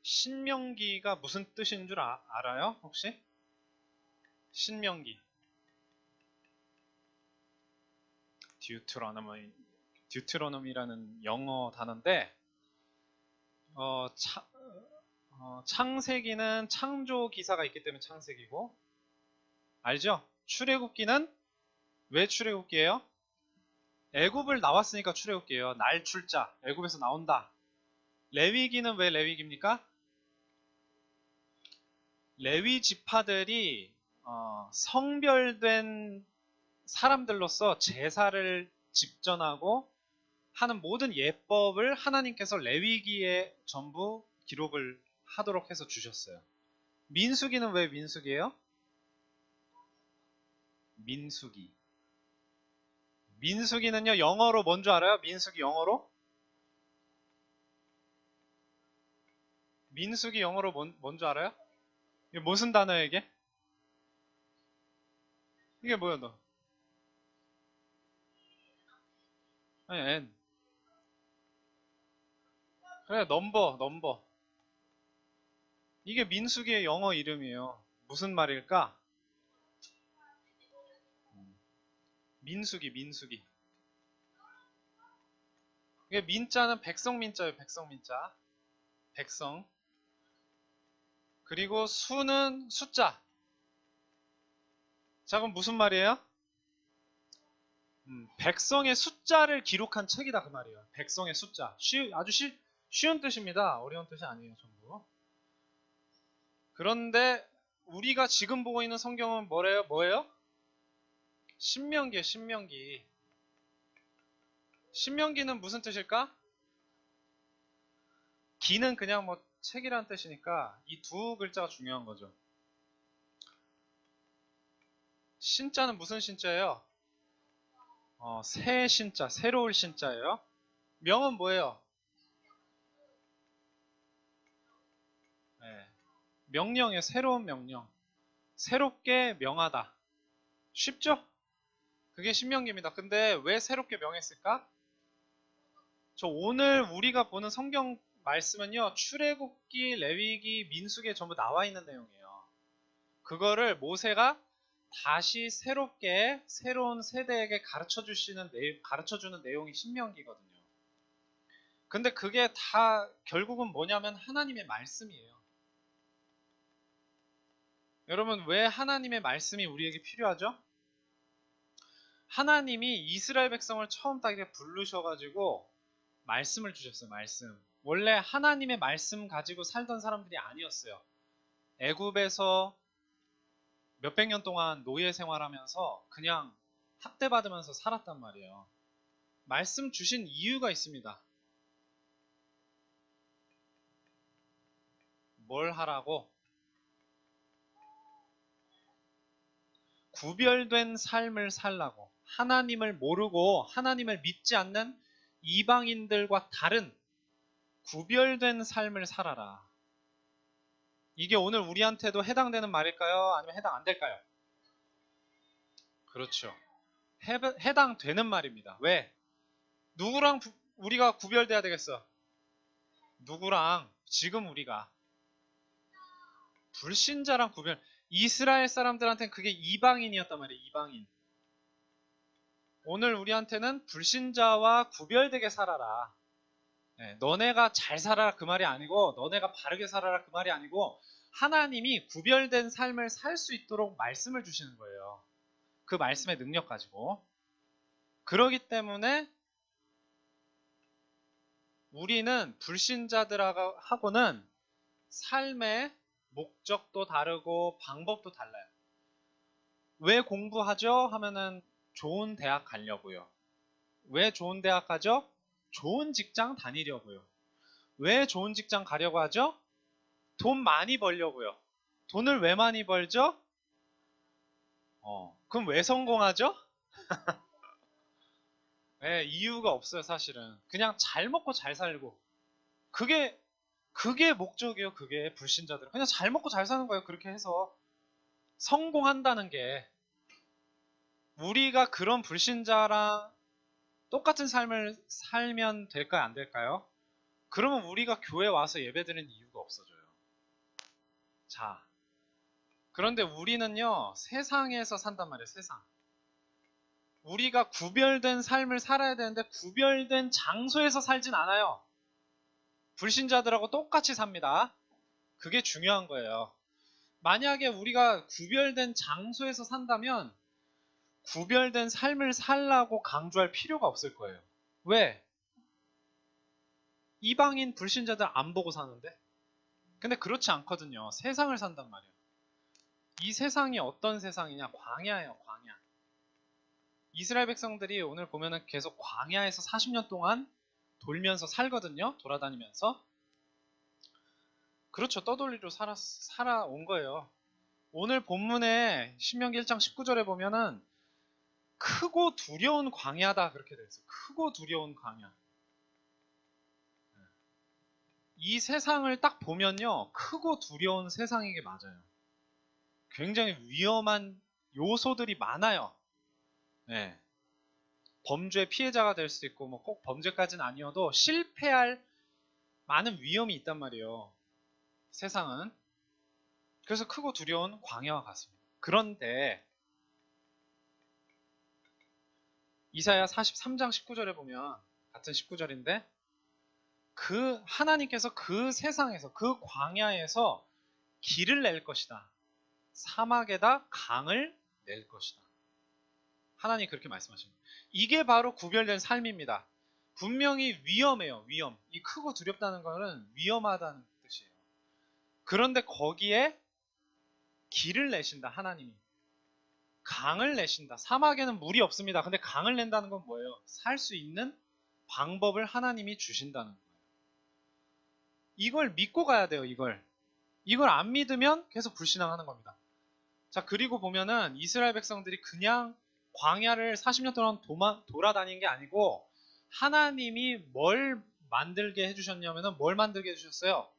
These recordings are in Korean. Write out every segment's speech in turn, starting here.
신명기가 무슨 뜻인 줄 알아요? 혹시? 신명기. 듀트로노미라는 영어 단어인데, 어, 창세기는 창조 기사가 있기 때문에 창세기고, 알죠? 출애굽기는 왜 출애굽기예요? 애굽을 나왔으니까 출애굽기예요. 날 출자, 애굽에서 나온다. 레위기는 왜 레위기입니까? 레위 지파들이 성별된 사람들로서 제사를 집전하고 하는 모든 예법을 하나님께서 레위기에 전부 기록을 하도록 해서 주셨어요. 민수기는 왜 민수기예요? 민수기. 민수기는요, 영어로 뭔 줄 알아요? 민수기 영어로? 민수기 영어로 뭔 줄 알아요? 이게 무슨 단어예요, 이게? 이게 뭐야, 너? 아니, N. 그래, 넘버. 이게 민수기의 영어 이름이에요. 무슨 말일까? 민수기. 이게 민자는 백성민자예요, 백성민자. 백성. 그리고 수는 숫자. 자, 그럼 무슨 말이에요? 백성의 숫자를 기록한 책이다 그 말이에요. 백성의 숫자. 아주 쉬운 뜻입니다. 어려운 뜻이 아니에요, 전부. 그런데 우리가 지금 보고 있는 성경은 뭐예요? 신명기예요, 신명기. 신명기는 무슨 뜻일까? 기는 그냥 뭐 책이라는 뜻이니까 이 두 글자가 중요한 거죠. 신자는 무슨 신자예요? 새 신자, 새로울 신자예요. 명은 뭐예요? 네. 명령이에요, 새로운 명령. 새롭게 명하다. 쉽죠? 그게 신명기입니다. 근데 왜 새롭게 명했을까? 저 오늘 우리가 보는 성경 말씀은요, 출애굽기, 레위기, 민수기에 전부 나와 있는 내용이에요. 그거를 모세가 다시 새롭게 새로운 세대에게 가르쳐주는 내용이 신명기거든요. 근데 그게 다 결국은 뭐냐면 하나님의 말씀이에요. 여러분, 왜 하나님의 말씀이 우리에게 필요하죠? 하나님이 이스라엘 백성을 처음 딱 이렇게 부르셔가지고 말씀을 주셨어요, 말씀. 원래 하나님의 말씀 가지고 살던 사람들이 아니었어요. 애굽에서 몇백 년 동안 노예 생활하면서 그냥 학대받으면서 살았단 말이에요. 말씀 주신 이유가 있습니다. 뭘 하라고? 구별된 삶을 살라고. 하나님을 모르고 하나님을 믿지 않는 이방인들과 다른 구별된 삶을 살아라. 이게 오늘 우리한테도 해당되는 말일까요? 아니면 해당 안 될까요? 그렇죠. 해당되는 말입니다. 왜? 누구랑 우리가 구별돼야 되겠어? 누구랑? 지금 우리가. 불신자랑 구별. 이스라엘 사람들한테는 그게 이방인이었단 말이에요. 이방인. 오늘 우리한테는 불신자와 구별되게 살아라. 네, 너네가 잘 살아라 그 말이 아니고 너네가 바르게 살아라 그 말이 아니고 하나님이 구별된 삶을 살 수 있도록 말씀을 주시는 거예요. 그 말씀의 능력 가지고. 그러기 때문에 우리는 불신자들하고는 삶의 목적도 다르고 방법도 달라요. 왜 공부하죠? 하면은 좋은 대학 가려고요. 왜 좋은 대학 가죠? 좋은 직장 다니려고요. 왜 좋은 직장 가려고 하죠? 돈 많이 벌려고요. 돈을 왜 많이 벌죠? 그럼 왜 성공하죠? 네, 이유가 없어요, 사실은. 그냥 잘 먹고 잘 살고. 그게, 그게 목적이에요, 그게, 불신자들은. 그냥 잘 먹고 잘 사는 거예요, 그렇게 해서. 성공한다는 게. 우리가 그런 불신자랑 똑같은 삶을 살면 될까요, 안 될까요? 그러면 우리가 교회 와서 예배드리는 이유가 없어져요. 자, 그런데 우리는요, 세상에서 산단 말이에요, 세상. 우리가 구별된 삶을 살아야 되는데 구별된 장소에서 살진 않아요. 불신자들하고 똑같이 삽니다. 그게 중요한 거예요. 만약에 우리가 구별된 장소에서 산다면 구별된 삶을 살라고 강조할 필요가 없을 거예요. 왜? 이방인 불신자들 안 보고 사는데? 근데 그렇지 않거든요. 세상을 산단 말이에요. 이 세상이 어떤 세상이냐? 광야예요, 광야. 이스라엘 백성들이 오늘 보면은 계속 광야에서 40년 동안 돌면서 살거든요. 돌아다니면서. 그렇죠. 떠돌이로 살아온 거예요. 오늘 본문에 신명기 1장 19절에 보면은 크고 두려운 광야다 그렇게 되어 있어요. 크고 두려운 광야. 이 세상을 딱 보면요. 크고 두려운 세상이게 맞아요. 굉장히 위험한 요소들이 많아요. 네. 범죄 피해자가 될 수 있고 뭐 꼭 범죄까지는 아니어도 실패할 많은 위험이 있단 말이에요. 세상은. 그래서 크고 두려운 광야와 같습니다. 그런데 이사야 43장 19절에 보면 같은 19절인데 그 하나님께서 그 세상에서 그 광야에서 길을 낼 것이다. 사막에다 강을 낼 것이다. 하나님 그렇게 말씀하십니다. 이게 바로 구별된 삶입니다. 분명히 위험해요. 위험. 이 크고 두렵다는 것은 위험하다는 뜻이에요. 그런데 거기에 길을 내신다. 하나님이. 강을 내신다. 사막에는 물이 없습니다. 근데 강을 낸다는 건 뭐예요? 살 수 있는 방법을 하나님이 주신다는 거예요. 이걸 믿고 가야 돼요. 이걸 안 믿으면 계속 불신앙하는 겁니다. 자, 그리고 보면은 이스라엘 백성들이 그냥 광야를 40년 동안 돌아다닌 게 아니고 하나님이 뭘 만들게 해주셨냐면은 뭘 만들게 해주셨어요?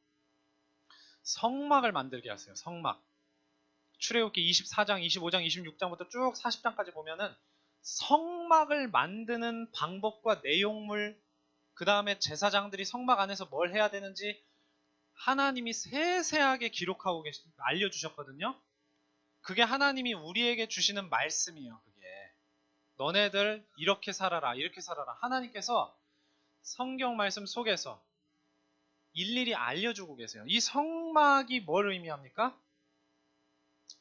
성막을 만들게 하세요. 성막. 출애굽기 24장, 25장, 26장부터 쭉 40장까지 보면은 성막을 만드는 방법과 내용물, 그 다음에 제사장들이 성막 안에서 뭘 해야 되는지 하나님이 세세하게 기록하고 알려주셨거든요. 그게 하나님이 우리에게 주시는 말씀이에요. 그게 너네들 이렇게 살아라, 이렇게 살아라. 하나님께서 성경 말씀 속에서 일일이 알려주고 계세요. 이 성막이 뭘 의미합니까?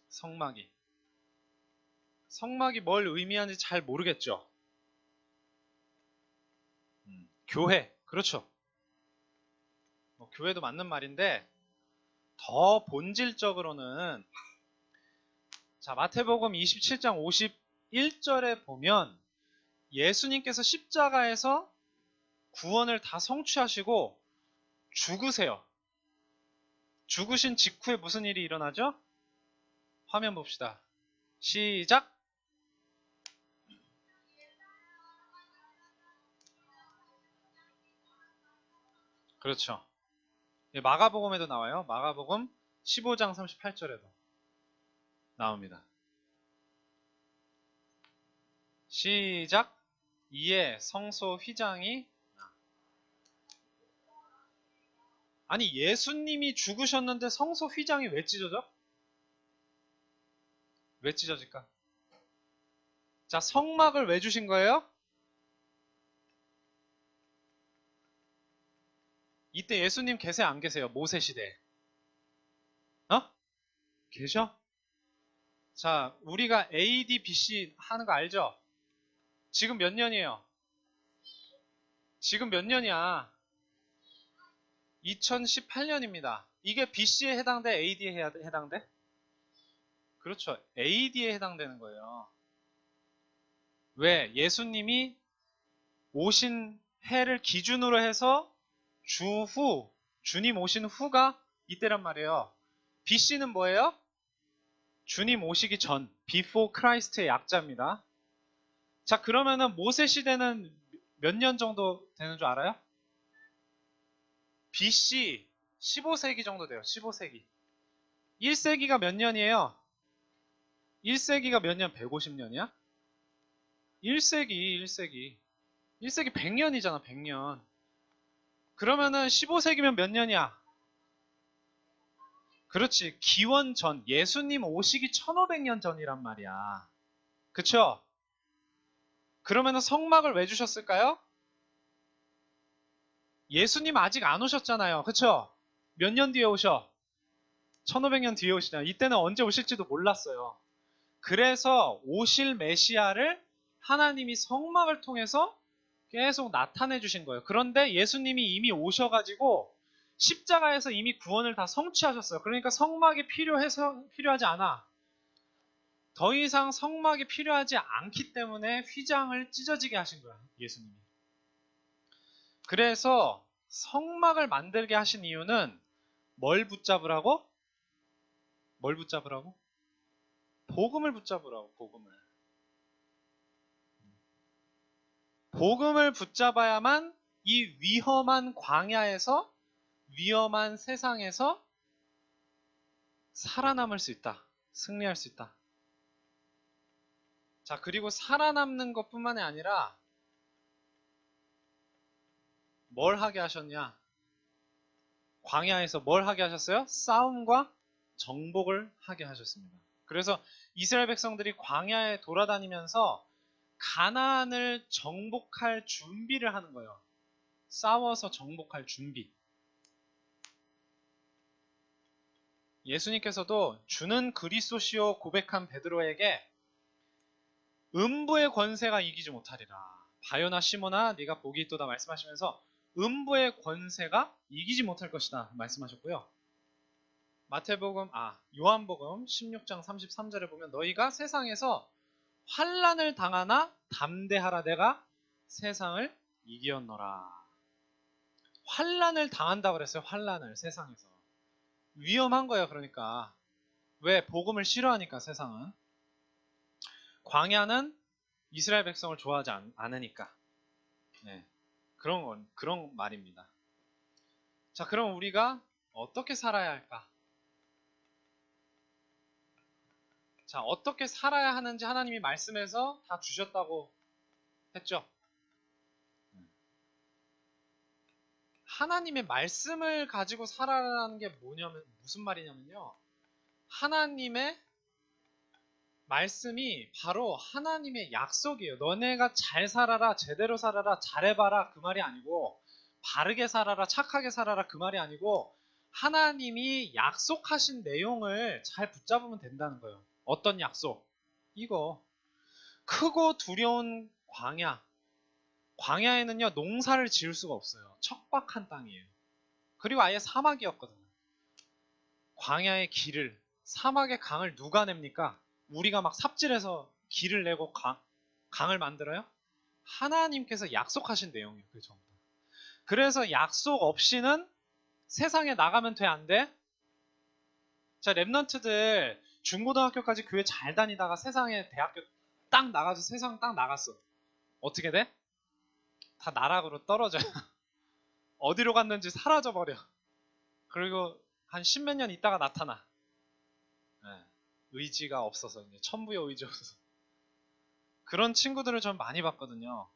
성막이 뭘 의미하는지 잘 모르겠죠. 교회, 그렇죠. 교회도 맞는 말인데 더 본질적으로는 자, 마태복음 27장 51절에 보면 예수님께서 십자가에서 구원을 다 성취하시고 죽으세요. 죽으신 직후에 무슨 일이 일어나죠? 화면 봅시다. 시작. 그렇죠. 마가복음에도 나와요. 마가복음 15장 38절에도 나옵니다. 시작. 이에 성소 휘장이 아니 예수님이 죽으셨는데 성소 휘장이 왜 찢어져? 왜 찢어질까? 자, 성막을 왜 주신 거예요? 이때 예수님 계세요, 안 계세요? 모세 시대에. 계셔? 자, 우리가 AD, BC 하는 거 알죠? 지금 몇 년이에요? 지금 몇 년이야? 2018년입니다. 이게 BC에 해당돼? AD에 해당돼? 그렇죠. AD에 해당되는 거예요. 왜? 예수님이 오신 해를 기준으로 해서 주님 오신 후가 이때란 말이에요. BC는 뭐예요? 주님 오시기 전, before Christ의 약자입니다. 자, 그러면은 모세 시대는 몇 년 정도 되는 줄 알아요? BC 15세기 정도 돼요. 15세기. 1세기가 몇 년이에요? 1세기가 몇 년? 150년이야? 1세기 100년이잖아, 100년. 그러면은 15세기면 몇 년이야? 그렇지. 기원 전, 예수님 오시기 1500년 전이란 말이야. 그쵸? 그러면 성막을 왜 주셨을까요? 예수님 아직 안 오셨잖아요. 그쵸? 몇 년 뒤에 오셔? 1500년 뒤에 오시잖아요. 이때는 언제 오실지도 몰랐어요. 그래서 오실 메시아를 하나님이 성막을 통해서 계속 나타내 주신 거예요. 그런데 예수님이 이미 오셔가지고 십자가에서 이미 구원을 다 성취하셨어요. 그러니까 성막이 필요하지 않아. 더 이상 성막이 필요하지 않기 때문에 휘장을 찢어지게 하신 거야, 예수님이. 그래서 성막을 만들게 하신 이유는 뭘 붙잡으라고? 뭘 붙잡으라고? 복음을 붙잡으라고, 복음을. 복음을 붙잡아야만 이 위험한 광야에서, 위험한 세상에서 살아남을 수 있다. 승리할 수 있다. 자, 그리고 살아남는 것뿐만이 아니라 뭘 하게 하셨냐? 광야에서 뭘 하게 하셨어요? 싸움과 정복을 하게 하셨습니다. 그래서 이스라엘 백성들이 광야에 돌아다니면서 가나안을 정복할 준비를 하는 거예요. 싸워서 정복할 준비. 예수님께서도 주는 그리스도시요 고백한 베드로에게 음부의 권세가 이기지 못하리라. 바요나 시모나 네가 복이 있도다 말씀하시면서 음부의 권세가 이기지 못할 것이다 말씀하셨고요. 요한복음 16장 33절에 보면 너희가 세상에서 환난을 당하나 담대하라 내가 세상을 이기었노라. 환난을 당한다고 그랬어요. 환난을 세상에서. 위험한 거예요. 그러니까. 왜? 복음을 싫어하니까 세상은. 광야는 이스라엘 백성을 좋아하지 않으니까. 네. 그런 말입니다. 자, 그럼 우리가 어떻게 살아야 할까? 자, 어떻게 살아야 하는지 하나님이 말씀에서 다 주셨다고 했죠. 하나님의 말씀을 가지고 살아라는 게 무슨 말이냐면요. 하나님의 말씀이 바로 하나님의 약속이에요. 너네가 잘 살아라, 제대로 살아라, 잘해봐라 그 말이 아니고 바르게 살아라, 착하게 살아라 그 말이 아니고 하나님이 약속하신 내용을 잘 붙잡으면 된다는 거예요. 어떤 약속? 이거 크고 두려운 광야. 광야에는요 농사를 지을 수가 없어요. 척박한 땅이에요. 그리고 아예 사막이었거든요. 광야의 길을, 사막의 강을 누가 냅니까? 우리가 막 삽질해서 길을 내고 강을 만들어요? 하나님께서 약속하신 내용이에요. 그게 전부. 그래서 약속 없이는 세상에 나가면 돼, 안 돼? 자, 랩런트들 중고등학교까지 교회 잘 다니다가 세상에 대학교 딱 나가서 세상 딱 나갔어. 어떻게 돼? 다 나락으로 떨어져요. 어디로 갔는지 사라져버려. 그리고 한 십몇 년 있다가 나타나. 네. 의지가 없어서, 이제 천부의 의지 없어서. 그런 친구들을 전 많이 봤거든요.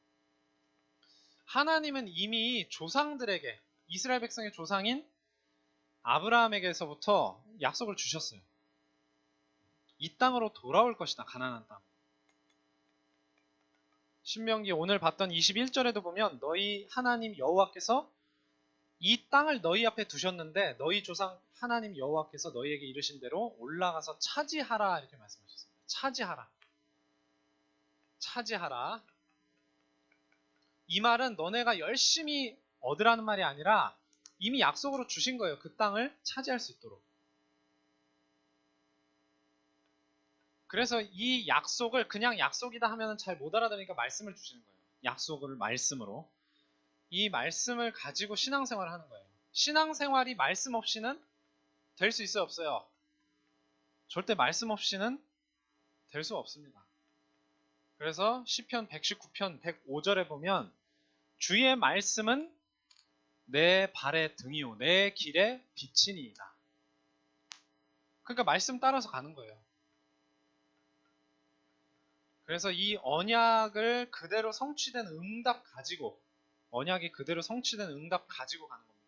하나님은 이미 조상들에게, 이스라엘 백성의 조상인 아브라함에게서부터 약속을 주셨어요. 이 땅으로 돌아올 것이다, 가나안 땅. 신명기 오늘 봤던 21절에도 보면 너희 하나님 여호와께서 이 땅을 너희 앞에 두셨는데 너희 조상 하나님 여호와께서 너희에게 이르신 대로 올라가서 차지하라 이렇게 말씀하셨습니다. 차지하라. 차지하라. 이 말은 너네가 열심히 얻으라는 말이 아니라 이미 약속으로 주신 거예요. 그 땅을 차지할 수 있도록. 그래서 이 약속을 그냥 약속이다 하면 잘 못 알아들으니까 말씀을 주시는 거예요. 약속을 말씀으로. 이 말씀을 가지고 신앙생활을 하는 거예요. 신앙생활이 말씀 없이는 될 수 있어요, 없어요? 절대 말씀 없이는 될 수 없습니다. 그래서 시편 119편 105절에 보면 주의 말씀은 내 발의 등이요 내 길의 빛이니이다. 그러니까 말씀 따라서 가는 거예요. 그래서 이 언약을 그대로 성취된 응답 가지고 언약이 그대로 성취된 응답 가지고 가는 겁니다.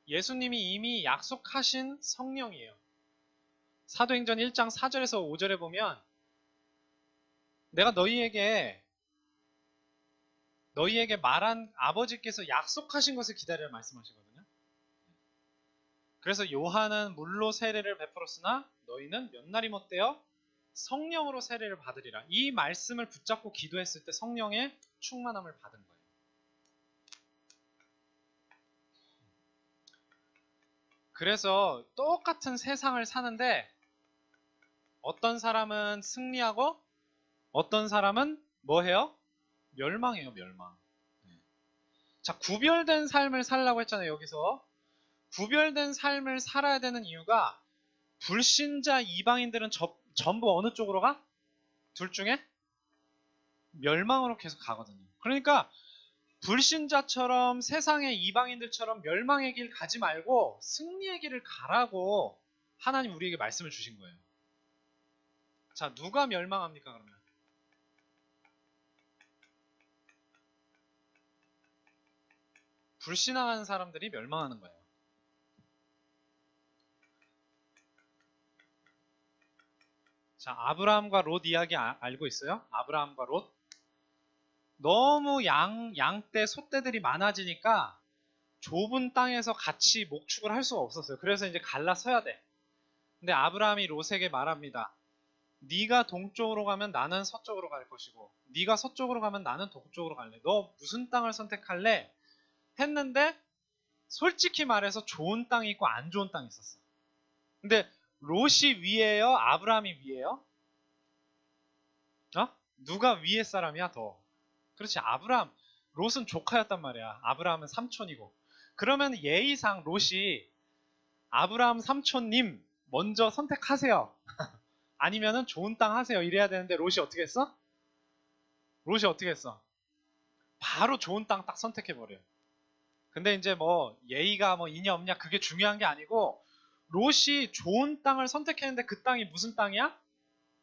예수님이 이미 약속하신 성령이에요. 사도행전 1장 4절에서 5절에 보면 내가 너희에게 말한 아버지께서 약속하신 것을 기다리라 말씀하시거든요. 그래서 요한은 물로 세례를 베풀었으나 너희는 몇 날이 못되어 성령으로 세례를 받으리라. 이 말씀을 붙잡고 기도했을 때 성령의 충만함을 받은 거예요. 그래서 똑같은 세상을 사는데 어떤 사람은 승리하고 어떤 사람은 뭐 해요? 멸망해요, 멸망. 자, 구별된 삶을 살라고 했잖아요, 여기서. 구별된 삶을 살아야 되는 이유가 불신자 이방인들은 전부 어느 쪽으로 가? 둘 중에? 멸망으로 계속 가거든요. 그러니까 불신자처럼 세상의 이방인들처럼 멸망의 길 가지 말고 승리의 길을 가라고 하나님 우리에게 말씀을 주신 거예요. 자, 누가 멸망합니까, 그러면? 불신앙하는 사람들이 멸망하는 거예요. 자, 아브라함과 롯 이야기 알고 있어요? 아브라함과 롯. 너무 양떼, 소떼들이 많아지니까 좁은 땅에서 같이 목축을 할 수가 없었어요. 그래서 이제 갈라서야 돼. 근데 아브라함이 롯에게 말합니다. 네가 동쪽으로 가면 나는 서쪽으로 갈 것이고 네가 서쪽으로 가면 나는 동쪽으로 갈래. 너 무슨 땅을 선택할래? 했는데 솔직히 말해서 좋은 땅이 있고 안 좋은 땅이 있었어. 근데 롯이 위에요? 아브라함이 위에요? 누가 위에 사람이야 더? 그렇지, 아브라함. 롯은 조카였단 말이야. 아브라함은 삼촌이고. 그러면 예의상 롯이 아브라함 삼촌님 먼저 선택하세요. 아니면은 좋은 땅 하세요. 이래야 되는데 롯이 어떻게 했어? 롯이 어떻게 했어? 바로 좋은 땅 딱 선택해버려요. 근데 이제 뭐 예의가 뭐 있냐 없냐 그게 중요한 게 아니고 롯이 좋은 땅을 선택했는데 그 땅이 무슨 땅이야?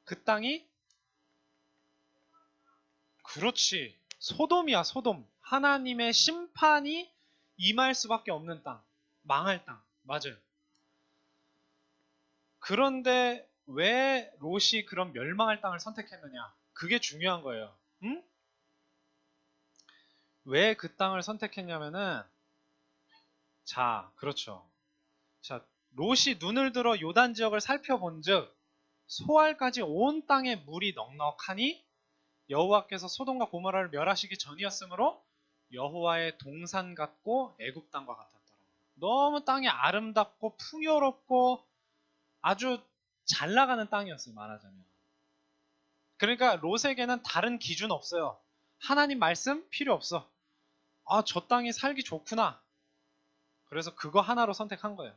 그 땅이 그렇지, 소돔이야, 소돔. 하나님의 심판이 임할 수밖에 없는 땅, 망할 땅. 맞아요. 그런데 왜 롯이 그런 멸망할 땅을 선택했느냐? 그게 중요한 거예요. 응? 왜 그 땅을 선택했냐면은 자, 그렇죠. 자, 롯이 눈을 들어 요단 지역을 살펴본즉 소알까지 온 땅에 물이 넉넉하니 여호와께서 소돔과 고모라를 멸하시기 전이었으므로 여호와의 동산 같고 애굽 땅과 같았더라. 너무 땅이 아름답고 풍요롭고 아주 잘 나가는 땅이었어요, 말하자면. 그러니까 롯에게는 다른 기준 없어요. 하나님 말씀 필요 없어. 아, 저 땅이 살기 좋구나. 그래서 그거 하나로 선택한 거예요.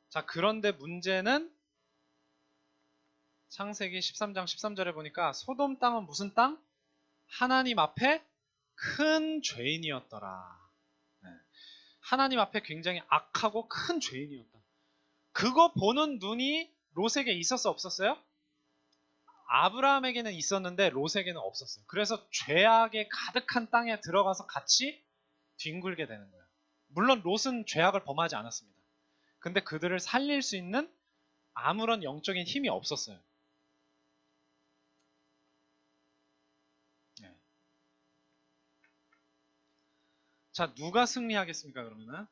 자, 그런데 문제는 창세기 13장 13절에 보니까 소돔 땅은 무슨 땅? 하나님 앞에 큰 죄인이었더라. 네. 하나님 앞에 굉장히 악하고 큰 죄인이었다. 그거 보는 눈이 롯에게 있었어, 없었어요? 아브라함에게는 있었는데 롯에게는 없었어요. 그래서 죄악에 가득한 땅에 들어가서 같이 뒹굴게 되는 거예요. 물론 롯은 죄악을 범하지 않았습니다. 근데 그들을 살릴 수 있는 아무런 영적인 힘이 없었어요. 네. 자, 누가 승리하겠습니까, 그러면은?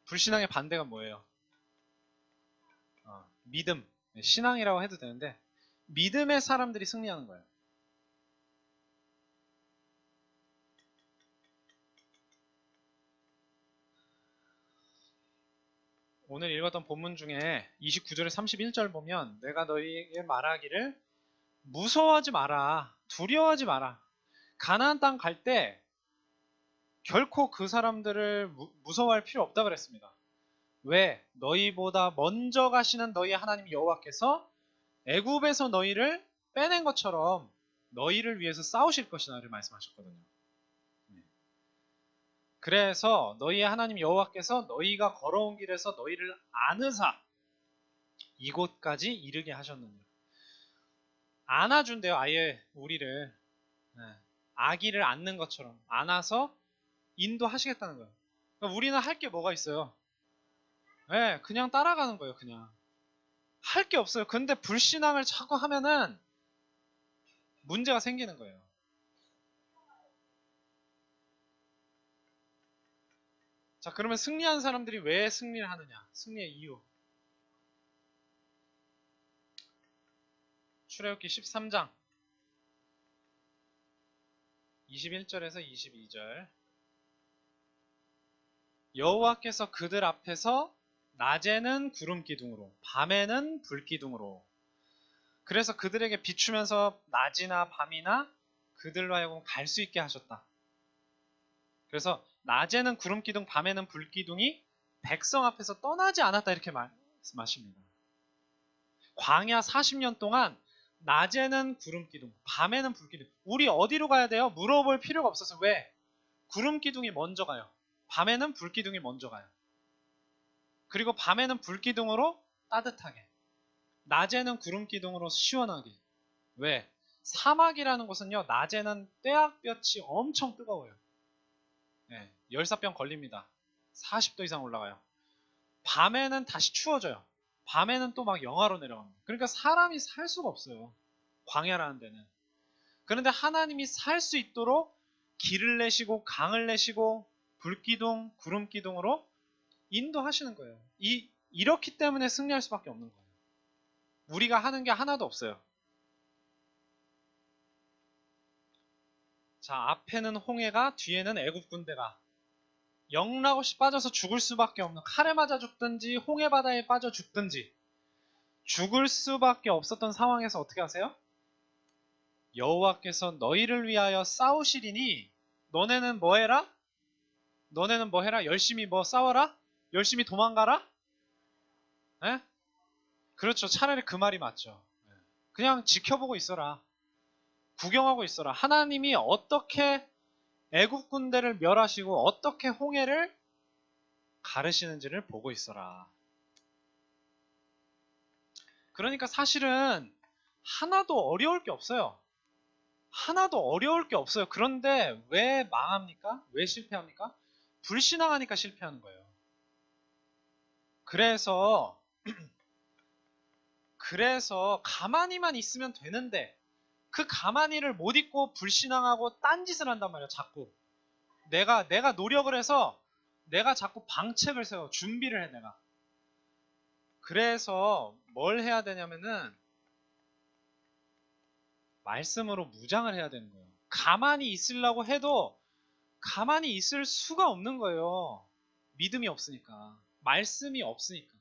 불신앙의 반대가 뭐예요? 믿음. 네, 신앙이라고 해도 되는데, 믿음의 사람들이 승리하는 거예요. 오늘 읽었던 본문 중에 29절에 31절 보면 내가 너희에게 말하기를 무서워하지 마라. 두려워하지 마라. 가나안 땅 갈 때 결코 그 사람들을 무서워할 필요 없다 그랬습니다. 왜? 너희보다 먼저 가시는 너희 하나님 여호와께서 애굽에서 너희를 빼낸 것처럼 너희를 위해서 싸우실 것이다를 말씀하셨거든요. 그래서 너희의 하나님 여호와께서 너희가 걸어온 길에서 너희를 안으사 이곳까지 이르게 하셨느니라. 안아준대요. 아예 우리를 아기를 안는 것처럼 안아서 인도하시겠다는 거예요. 그러니까 우리는 할 게 뭐가 있어요? 네, 그냥 따라가는 거예요. 그냥 할 게 없어요. 근데 불신앙을 자꾸 하면은 문제가 생기는 거예요. 자, 그러면 승리한 사람들이 왜 승리를 하느냐? 승리의 이유. 출애굽기 13장 21절에서 22절. 여호와께서 그들 앞에서 낮에는 구름 기둥으로 밤에는 불 기둥으로 그래서 그들에게 비추면서 낮이나 밤이나 그들로 하여금 갈 수 있게 하셨다. 그래서 낮에는 구름 기둥 밤에는 불 기둥이 백성 앞에서 떠나지 않았다 이렇게 말씀하십니다. 광야 40년 동안 낮에는 구름 기둥 밤에는 불 기둥. 우리 어디로 가야 돼요? 물어볼 필요가 없어서. 왜? 구름 기둥이 먼저 가요. 밤에는 불 기둥이 먼저 가요. 그리고 밤에는 불 기둥으로 따뜻하게, 낮에는 구름 기둥으로 시원하게. 왜? 사막이라는 곳은요, 낮에는 떼약볕이 엄청 뜨거워요. 네, 열사병 걸립니다. 40도 이상 올라가요. 밤에는 다시 추워져요. 밤에는 또 막 영하로 내려갑니다. 그러니까 사람이 살 수가 없어요. 광야라는 데는. 그런데 하나님이 살 수 있도록 길을 내시고 강을 내시고 불기둥, 구름기둥으로 인도하시는 거예요. 이렇기 때문에 승리할 수밖에 없는 거예요. 우리가 하는 게 하나도 없어요. 자, 앞에는 홍해가, 뒤에는 애굽 군대가 영락없이 빠져서 죽을 수밖에 없는, 칼에 맞아 죽든지 홍해 바다에 빠져 죽든지 죽을 수밖에 없었던 상황에서 어떻게 하세요? 여호와께서 너희를 위하여 싸우시리니 너네는 뭐 해라? 너네는 뭐 해라? 열심히 뭐 싸워라? 열심히 도망가라? 에? 그렇죠. 차라리 그 말이 맞죠. 그냥 지켜보고 있어라. 구경하고 있어라. 하나님이 어떻게 애국 군대를 멸하시고 어떻게 홍해를 가르시는지를 보고 있어라. 그러니까 사실은 하나도 어려울 게 없어요. 하나도 어려울 게 없어요. 그런데 왜 망합니까? 왜 실패합니까? 불신앙하니까 실패하는 거예요. 그래서 가만히만 있으면 되는데 그 가만히를 못 있고 불신앙하고 딴짓을 한단 말이야. 자꾸 내가 노력을 해서 내가 자꾸 방책을 세워 준비를 해. 내가 그래서 뭘 해야 되냐면은 말씀으로 무장을 해야 되는 거예요. 가만히 있으려고 해도 가만히 있을 수가 없는 거예요. 믿음이 없으니까. 말씀이 없으니까.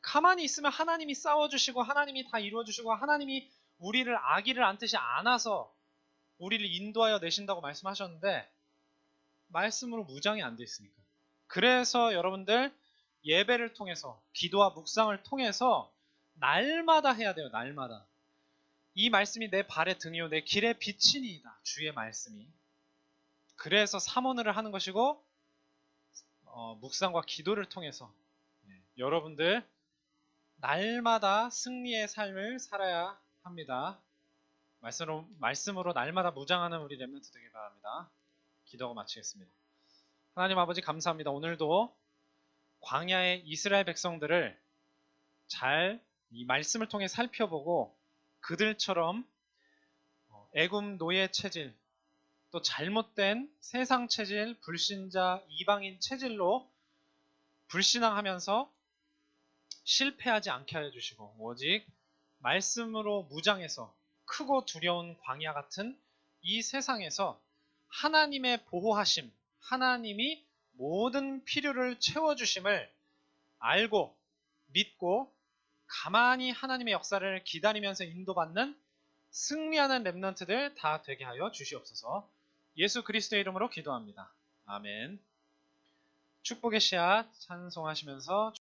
가만히 있으면 하나님이 싸워주시고 하나님이 다 이루어주시고 하나님이 우리를 악의를 안 뜻이 않아서 우리를 인도하여 내신다고 말씀하셨는데 말씀으로 무장이 안 돼 있으니까. 그래서 여러분들 예배를 통해서 기도와 묵상을 통해서 날마다 해야 돼요. 날마다. 이 말씀이 내 발의 등이요 내 길의 빛이니이다. 주의 말씀이. 그래서 사모를 하는 것이고 묵상과 기도를 통해서 여러분들 날마다 승리의 삶을 살아야 합니다. 말씀으로 날마다 무장하는 우리 렘넌트 되길 바랍니다. 기도하고 마치겠습니다. 하나님 아버지 감사합니다. 오늘도 광야의 이스라엘 백성들을 잘 이 말씀을 통해 살펴보고 그들처럼 애굽 노예 체질 또 잘못된 세상 체질, 불신자, 이방인 체질로 불신앙하면서 실패하지 않게 하여 주시고 오직 말씀으로 무장해서 크고 두려운 광야 같은 이 세상에서 하나님의 보호하심, 하나님이 모든 필요를 채워주심을 알고 믿고 가만히 하나님의 역사를 기다리면서 인도받는 승리하는 렘넌트들 다 되게 하여 주시옵소서. 예수 그리스도의 이름으로 기도합니다. 아멘. 축복의 씨앗 찬송하시면서